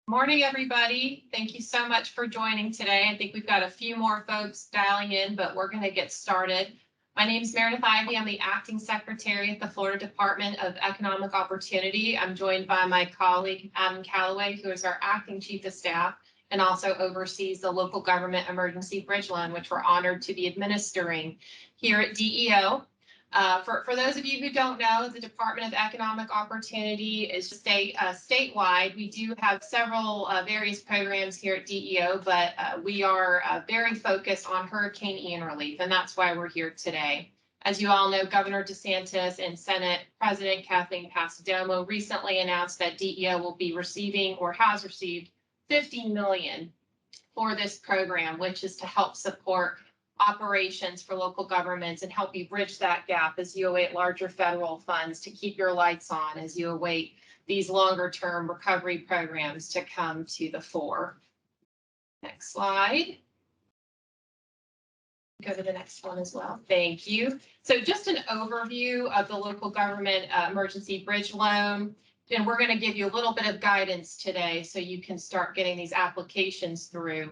Morning, everybody. Thank you so much for joining today. I think we've got a few more folks dialing in, but we're going to get started. My name is Meredith Ivy. I'm the Acting Secretary at the Florida Department of Economic Opportunity. I'm joined by my colleague, Adam Calloway, who is our Acting Chief of Staff and also oversees the Local Government Emergency Bridge Loan, which we're honored to be administering here at DEO. For those of you who don't know, the Department of Economic Opportunity is statewide. We do have several various programs here at DEO, but we are very focused on Hurricane Ian relief, and that's why we're here today. As you all know, Governor DeSantis and Senate President Kathleen Passidomo recently announced that DEO will be receiving or has received $50 million for this program, which is to help support operations for local governments and help you bridge that gap as you await larger federal funds to keep your lights on as you await these longer term recovery programs to come to the fore. Next slide. Go to the next one as well. Thank you. So just an overview of the local government emergency bridge loan. And we're going to give you a little bit of guidance today so you can start getting these applications through.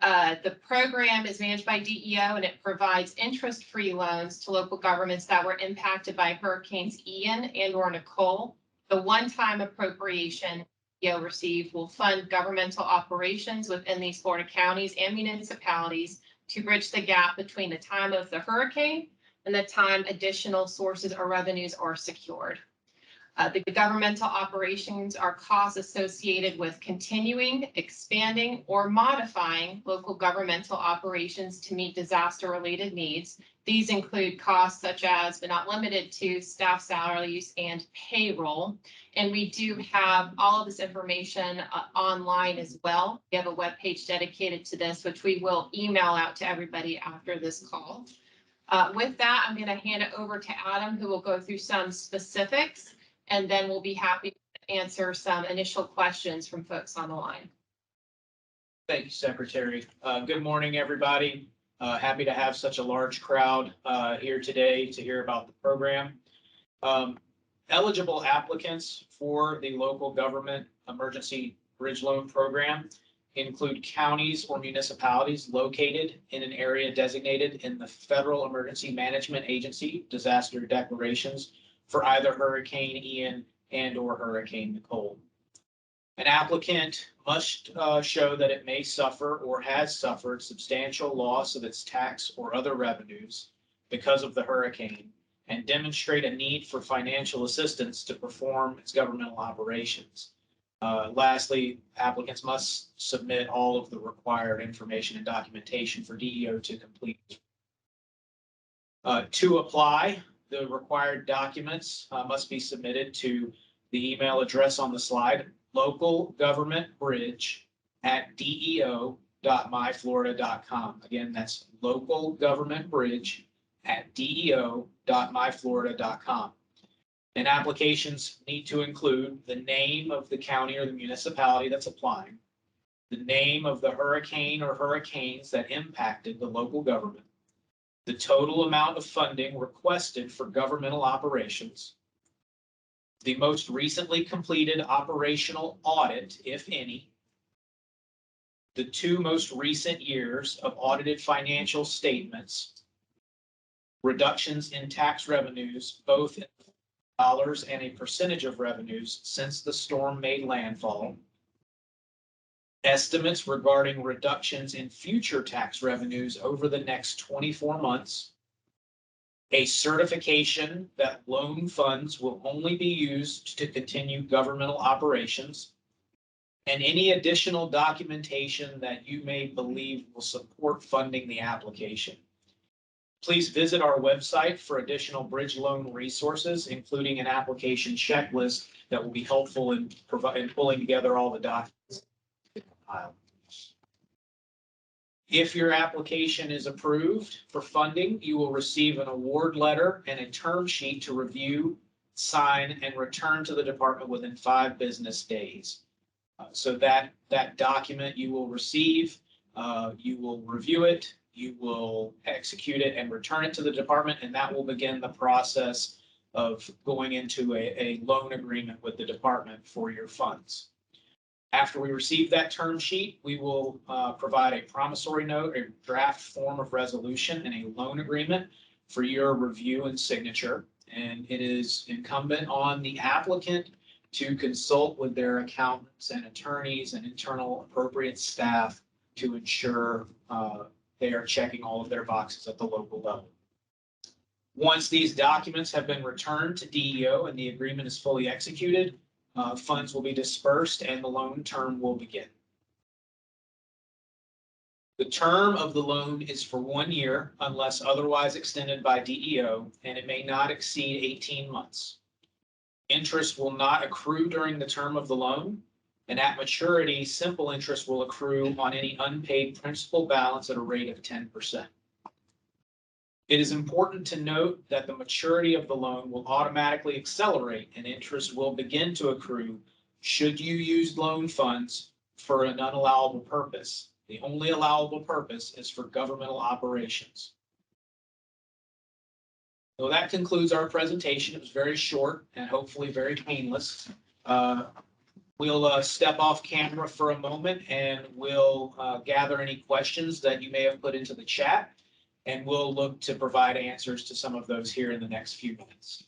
The program is managed by DEO and it provides interest-free loans to local governments that were impacted by Hurricanes Ian and or Nicole. The one-time appropriation DEO received will fund governmental operations within these Florida counties and municipalities to bridge the gap between the time of the hurricane and the time additional sources or revenues are secured. The governmental operations are costs associated with continuing, expanding, or modifying local governmental operations to meet disaster-related needs. These include costs such as, but not limited to, staff salaries and payroll. And we do have all of this information online as well. We have a webpage dedicated to this, which we will email out to everybody after this call. With that, I'm going to hand it over to Adam, who will go through some specifics. And then we'll be happy to answer some initial questions from folks on the line. Thank you, Secretary. Good morning, everybody. Happy to have such a large crowd here today to hear about the program. Eligible applicants for the local government emergency bridge loan program include counties or municipalities located in an area designated in the Federal Emergency Management Agency disaster declarations for either Hurricane Ian and or Hurricane Nicole. An applicant must show that it may suffer or has suffered substantial loss of its tax or other revenues because of the hurricane and demonstrate a need for financial assistance to perform its governmental operations. Lastly, applicants must submit all of the required information and documentation for DEO to complete. To apply, the required documents must be submitted to the email address on the slide, localgovernmentbridge@deo.myflorida.com. Again, that's localgovernmentbridge@deo.myflorida.com. And applications need to include the name of the county or the municipality that's applying, the name of the hurricane or hurricanes that impacted the local government, the total amount of funding requested for governmental operations, the most recently completed operational audit, if any, the 2 most recent years of audited financial statements, reductions in tax revenues, both in dollars and a percentage of revenues since the storm made landfall, estimates regarding reductions in future tax revenues over the next 24 months, a certification that loan funds will only be used to continue governmental operations, and any additional documentation that you may believe will support funding the application. Please visit our website for additional bridge loan resources, including an application checklist that will be helpful in pulling together all the documents. If your application is approved for funding, you will receive an award letter and a term sheet to review, sign, and return to the department within 5 business days. So that document you will receive, you will review it, you will execute it and return it to the department, and that will begin the process of going into a loan agreement with the department for your funds. After we receive that term sheet, we will provide a promissory note, a draft form of resolution, and a loan agreement for your review and signature. And it is incumbent on the applicant to consult with their accountants and attorneys and internal appropriate staff to ensure they are checking all of their boxes at the local level. Once these documents have been returned to DEO and the agreement is fully executed, funds will be dispersed and the loan term will begin. The term of the loan is for 1 year unless otherwise extended by DEO, and it may not exceed 18 months. Interest will not accrue during the term of the loan, and at maturity, simple interest will accrue on any unpaid principal balance at a rate of 10%. It is important to note that the maturity of the loan will automatically accelerate and interest will begin to accrue should you use loan funds for an unallowable purpose. The only allowable purpose is for governmental operations. So that concludes our presentation. It was very short and hopefully very painless. We'll step off camera for a moment and we'll gather any questions that you may have put into the chat. And we'll look to provide answers to some of those here in the next few minutes.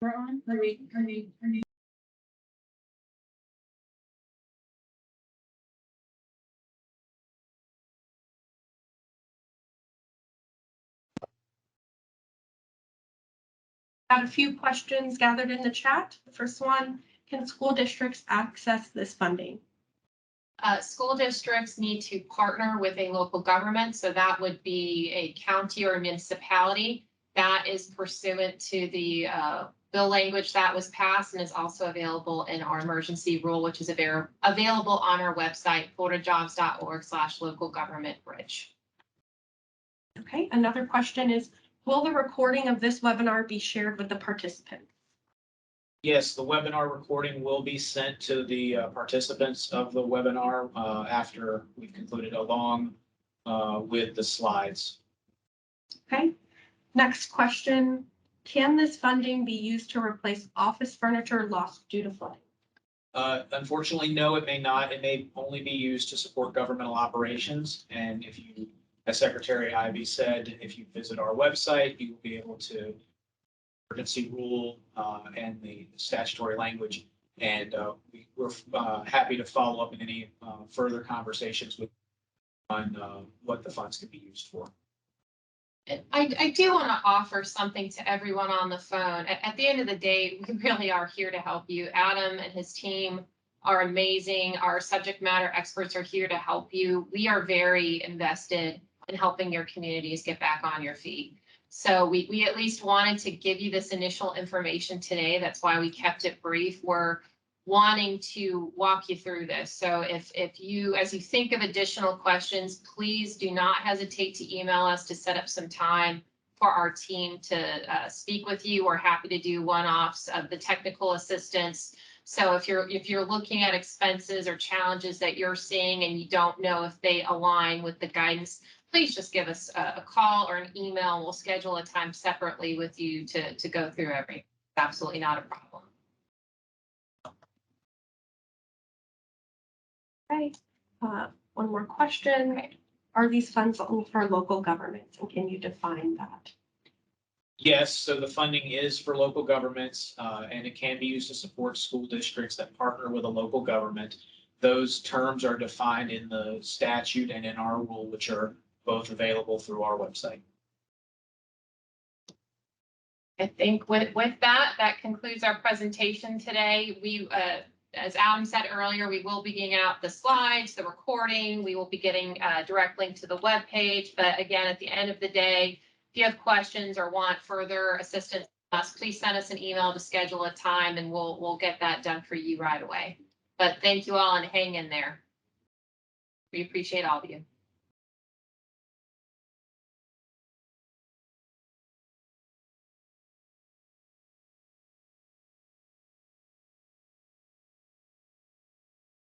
We're on. Got a few questions gathered in the chat. The first one, can school districts access this funding? School districts need to partner with a local government, so that would be a county or a municipality. That is pursuant to the bill language that was passed and is also available in our emergency rule, which is available on our website, floridajobs.org/local-government-bridge. Okay, another question is, will the recording of this webinar be shared with the participants? Yes, the webinar recording will be sent to the participants of the webinar after we've concluded, along with the slides. Okay, next question. Can this funding be used to replace office furniture lost due to flooding? Unfortunately, no, it may not. It may only be used to support governmental operations. And if you, as Secretary Ivey said, if you visit our website, you will be able to emergency rule and the statutory language. And we're happy to follow up in any further conversations with on what the funds could be used for. I do want to offer something to everyone on the phone. At the end of the day, we really are here to help you. Adam and his team are amazing. Our subject matter experts are here to help you. We are very invested in helping your communities get back on your feet. So we at least wanted to give you this initial information today. That's why we kept it brief. We're wanting to walk you through this. So if you, as you think of additional questions, please do not hesitate to email us to set up some time for our team to speak with you. We're happy to do one-offs of the technical assistance. So if you're looking at expenses or challenges that you're seeing and you don't know if they align with the guidance, please just give us a call or an email. We'll schedule a time separately with you to go through everything. It's absolutely not a problem. Okay, one more question. Are these funds only for local governments, and can you define that? Yes, so the funding is for local governments, and it can be used to support school districts that partner with a local government. Those terms are defined in the statute and in our rule, which are both available through our website. I think with that concludes our presentation today. We, as Adam said earlier, we will be getting out the slides, the recording. We will be getting a direct link to the webpage. But again, at the end of the day, if you have questions or want further assistance from us, please send us an email to schedule a time and we'll get that done for you right away. But thank you all and hang in there. We appreciate all of you.